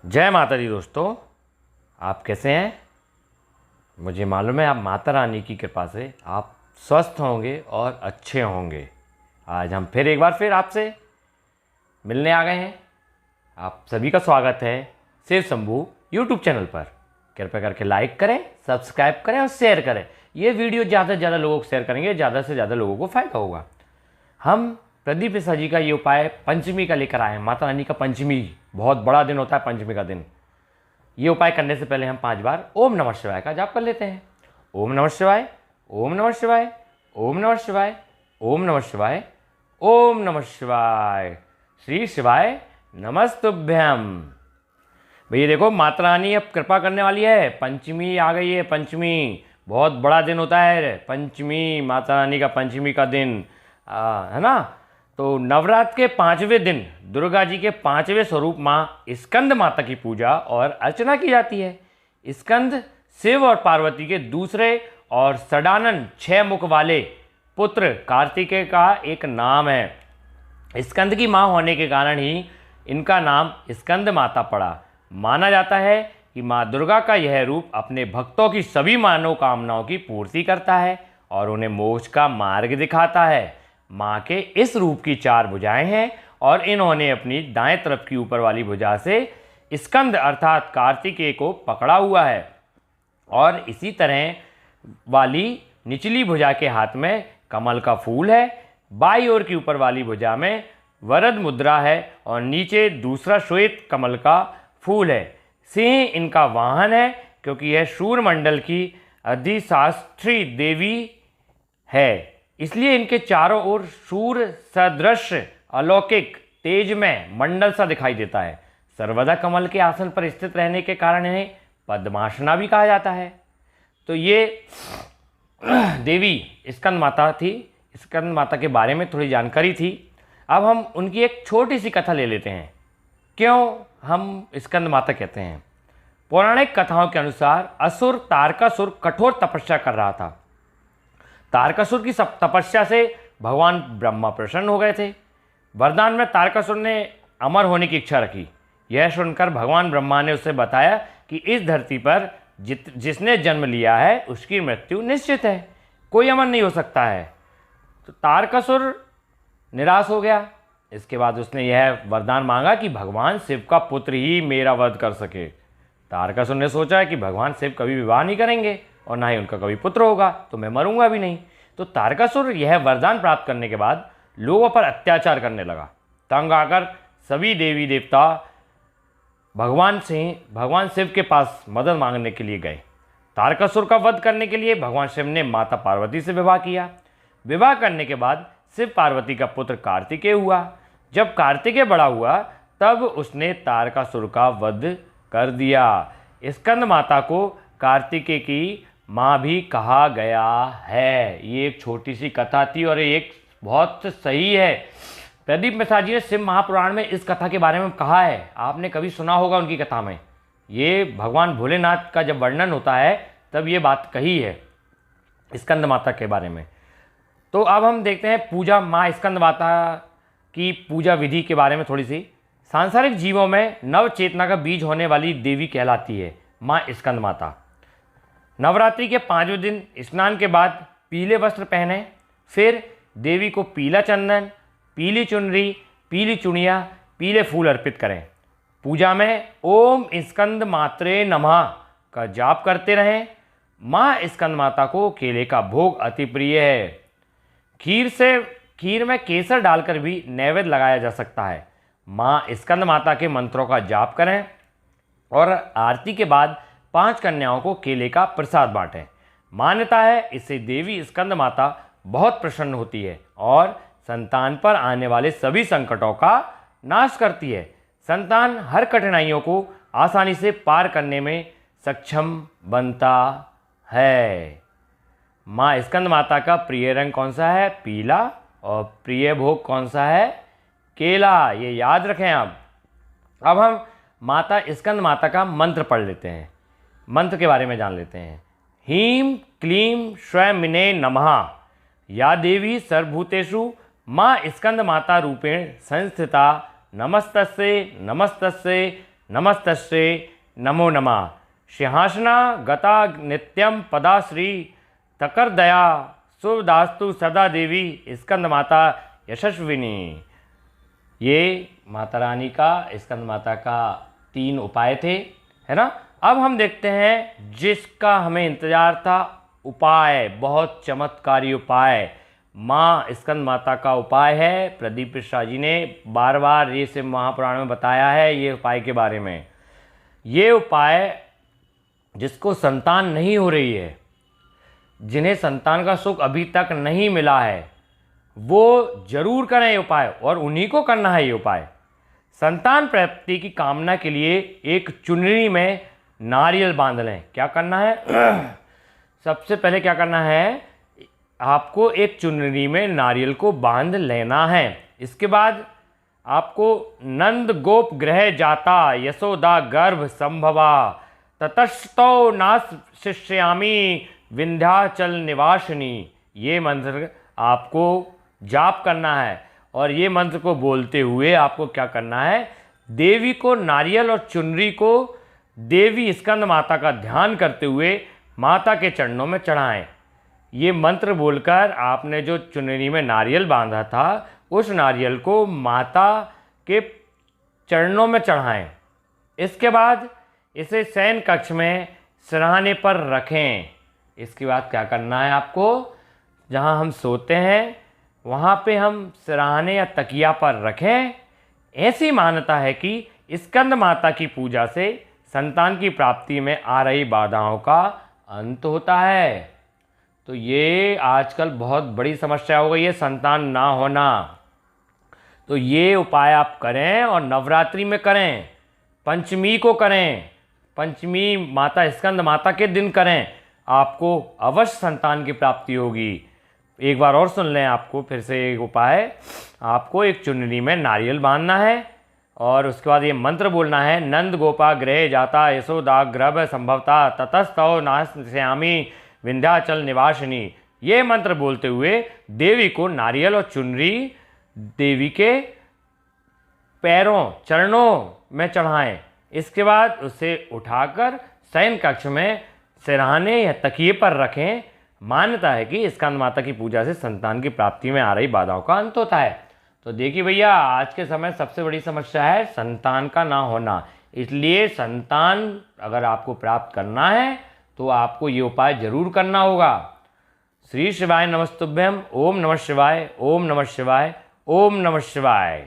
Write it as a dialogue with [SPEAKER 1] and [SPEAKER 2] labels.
[SPEAKER 1] जय माता दी दोस्तों। आप कैसे हैं? मुझे मालूम है आप माता रानी की कृपा से आप स्वस्थ होंगे और अच्छे होंगे। आज हम फिर एक बार आपसे मिलने आ गए हैं। आप सभी का स्वागत है शिव शंभू यूट्यूब चैनल पर। कृपया करके लाइक करें, सब्सक्राइब करें और शेयर करें। ये वीडियो ज़्यादा से ज़्यादा लोगों को शेयर करेंगे, ज़्यादा से ज़्यादा लोगों को फ़ायदा होगा। हम प्रदीप मिश्रा जी का ये उपाय पंचमी का लेकर आए हैं। माता रानी का पंचमी बहुत बड़ा दिन होता है। पंचमी का दिन ये उपाय करने से पहले हम 5 बार ओम नमः शिवाय का जाप कर लेते हैं। ओम नमः शिवाय, ओम नमः शिवाय, ओम नमः शिवाय, ओम नमः शिवाय, ओम नमः शिवाय। श्री शिवाय नमस्तुभ्यम। भैया देखो, माता रानी अब कृपा करने वाली है। पंचमी आ गई है। पंचमी बहुत बड़ा दिन होता है। पंचमी, माता रानी का पंचमी का दिन है ना। तो नवरात्र के 5वें दिन दुर्गा जी के 5वें स्वरूप माँ स्कंद माता की पूजा और अर्चना की जाती है। स्कंद शिव और पार्वती के दूसरे और षडानन 6 मुख वाले पुत्र कार्तिकेय का एक नाम है। स्कंद की माँ होने के कारण ही इनका नाम स्कंद माता पड़ा। माना जाता है कि माँ दुर्गा का यह रूप अपने भक्तों की सभी मनोकामनाओं की पूर्ति करता है और उन्हें मोक्ष का मार्ग दिखाता है। माँ के इस रूप की 4 भुजाएं हैं और इन्होंने अपनी दाएं तरफ की ऊपर वाली भुजा से स्कंद अर्थात कार्तिकेय को पकड़ा हुआ है और इसी तरह वाली निचली भुजा के हाथ में कमल का फूल है। बाईं ओर की ऊपर वाली भुजा में वरद मुद्रा है और नीचे दूसरा श्वेत कमल का फूल है। सिंह इनका वाहन है क्योंकि यह शूरमंडल की अधिशास्त्री देवी है। इसलिए इनके चारों ओर शूर सदृश अलौकिक तेज में मंडल सा दिखाई देता है। सर्वदा कमल के आसन पर स्थित रहने के कारण इन्हें पद्मासना भी कहा जाता है। तो ये देवी स्कंद माता थी। स्कंद माता के बारे में थोड़ी जानकारी थी। अब हम उनकी एक छोटी सी कथा ले लेते हैं। क्यों हम स्कंद माता कहते हैं? पौराणिक कथाओं के अनुसार असुर तारकासुर कठोर तपस्या कर रहा था। तारकासुर की तपस्या से भगवान ब्रह्मा प्रसन्न हो गए थे। वरदान में तारकासुर ने अमर होने की इच्छा रखी। यह सुनकर भगवान ब्रह्मा ने उसे बताया कि इस धरती पर जिसने जन्म लिया है उसकी मृत्यु निश्चित है, कोई अमर नहीं हो सकता है। तो तारकासुर निराश हो गया। इसके बाद उसने यह वरदान मांगा कि भगवान शिव का पुत्र ही मेरा वध कर सके। तारकासुर ने सोचा कि भगवान शिव कभी विवाह नहीं करेंगे और ना ही उनका कभी पुत्र होगा, तो मैं मरूंगा भी नहीं। तो तारकासुर यह वरदान प्राप्त करने के बाद लोगों पर अत्याचार करने लगा। तंग आकर सभी देवी देवता भगवान शिव के पास मदद मांगने के लिए गए। तारकासुर का वध करने के लिए भगवान शिव ने माता पार्वती से विवाह किया। विवाह करने के बाद शिव पार्वती का पुत्र कार्तिकेय हुआ। जब कार्तिकेय बड़ा हुआ तब उसने तारकासुर का वध कर दिया। स्कंद माता को कार्तिकेय की माँ भी कहा गया है। ये एक छोटी सी कथा थी और एक बहुत सही है। प्रदीप मिश्रा जी ने शिव महापुराण में इस कथा के बारे में कहा है। आपने कभी सुना होगा उनकी कथा में। ये भगवान भोलेनाथ का जब वर्णन होता है तब ये बात कही है स्कंद माता के बारे में। तो अब हम देखते हैं पूजा, माँ स्कंद माता की पूजा विधि के बारे में थोड़ी सी। सांसारिक जीवों में नव चेतना का बीज होने वाली देवी कहलाती है माँ स्कंद माता। नवरात्रि के 5वें दिन स्नान के बाद पीले वस्त्र पहने, फिर देवी को पीला चंदन, पीली चुनरी, पीली चुनिया, पीले फूल अर्पित करें। पूजा में ओम स्कंद मात्रे नमः का जाप करते रहें। माँ स्कंद माता को केले का भोग अति प्रिय है। खीर में केसर डालकर भी नैवेद्य लगाया जा सकता है। माँ स्कंद माता के मंत्रों का जाप करें और आरती के बाद 5 कन्याओं को केले का प्रसाद बांटें। मान्यता है इससे देवी स्कंद माता बहुत प्रसन्न होती है और संतान पर आने वाले सभी संकटों का नाश करती है। संतान हर कठिनाइयों को आसानी से पार करने में सक्षम बनता है। माँ स्कंद माता का प्रिय रंग कौन सा है? पीला। और प्रिय भोग कौन सा है? केला। ये याद रखें आप। अब हम माता स्कंद माता का मंत्र पढ़ लेते हैं। मंत्र के बारे में जान लेते हैं। ह्रीं क्लीं स्वयमिने नमः। या देवी सर्वभूतेषु माँ स्कंद माता रूपेण संस्थिता नमस्तस्यै नमस्तस्यै नमस्तस्ते नमो नमः। सिंहासना गता नित्यम पदा श्री तकर दया शुभदास्तु सदा देवी स्कंद माता यशस्विनी। ये माता रानी का, स्कंद माता का 3 उपाय थे, है ना। अब हम देखते हैं जिसका हमें इंतजार था, उपाय, बहुत चमत्कारी उपाय, माँ स्कंद माता का उपाय है। प्रदीप मिश्रा जी ने बार बार ये शिव महापुराण में बताया है ये उपाय के बारे में। ये उपाय जिसको संतान नहीं हो रही है, जिन्हें संतान का सुख अभी तक नहीं मिला है, वो जरूर करें ये उपाय, और उन्हीं को करना है ये उपाय। संतान प्राप्ति की कामना के लिए एक चुनरी में नारियल बांध लें। क्या करना है? सबसे पहले क्या करना है, आपको एक चुनरी में नारियल को बांध लेना है। इसके बाद आपको नंद गोप गृह जाता यशोदा गर्भ संभवा ततस्तो नास शिष्यामी विंध्याचल निवासिनी, ये मंत्र आपको जाप करना है। और ये मंत्र को बोलते हुए आपको क्या करना है, देवी को नारियल और चुनरी को देवी स्कंद माता का ध्यान करते हुए माता के चरणों में चढ़ाएं। ये मंत्र बोलकर आपने जो चुनरी में नारियल बांधा था, उस नारियल को माता के चरणों में चढ़ाएं। इसके बाद इसे शयन कक्ष में सिरहाने पर रखें। इसके बाद क्या करना है आपको, जहाँ हम सोते हैं वहाँ पे हम सिरहाने या तकिया पर रखें। ऐसी मान्यता है कि स्कंद माता की पूजा से संतान की प्राप्ति में आ रही बाधाओं का अंत होता है। तो ये आजकल बहुत बड़ी समस्या हो गई है, संतान ना होना। तो ये उपाय आप करें, और नवरात्रि में करें, पंचमी को करें, पंचमी माता स्कंद माता के दिन करें, आपको अवश्य संतान की प्राप्ति होगी। एक बार और सुन लें, आपको फिर से एक उपाय, आपको एक चुनरी में नारियल बांधना है, और उसके बाद ये मंत्र बोलना है, नंद गोपा गृह जाता यशोदा गर्भ संभवता ततस्तव नास्यामी विंध्याचल निवासिनी। ये मंत्र बोलते हुए देवी को नारियल और चुनरी देवी के पैरों चरणों में चढ़ाएं। इसके बाद उसे उठाकर शयन कक्ष में सिरहाने या तकिए पर रखें। मान्यता है कि स्कंद माता की पूजा से संतान की प्राप्ति में आ रही बाधाओं का अंत होता है। तो देखिए भैया, आज के समय सबसे बड़ी समस्या है संतान का ना होना। इसलिए संतान अगर आपको प्राप्त करना है तो आपको ये उपाय जरूर करना होगा। श्री शिवाय नमस्तुभ्यम। ओम नमः शिवाय, ओम नमः शिवाय, ओम नमः शिवाय।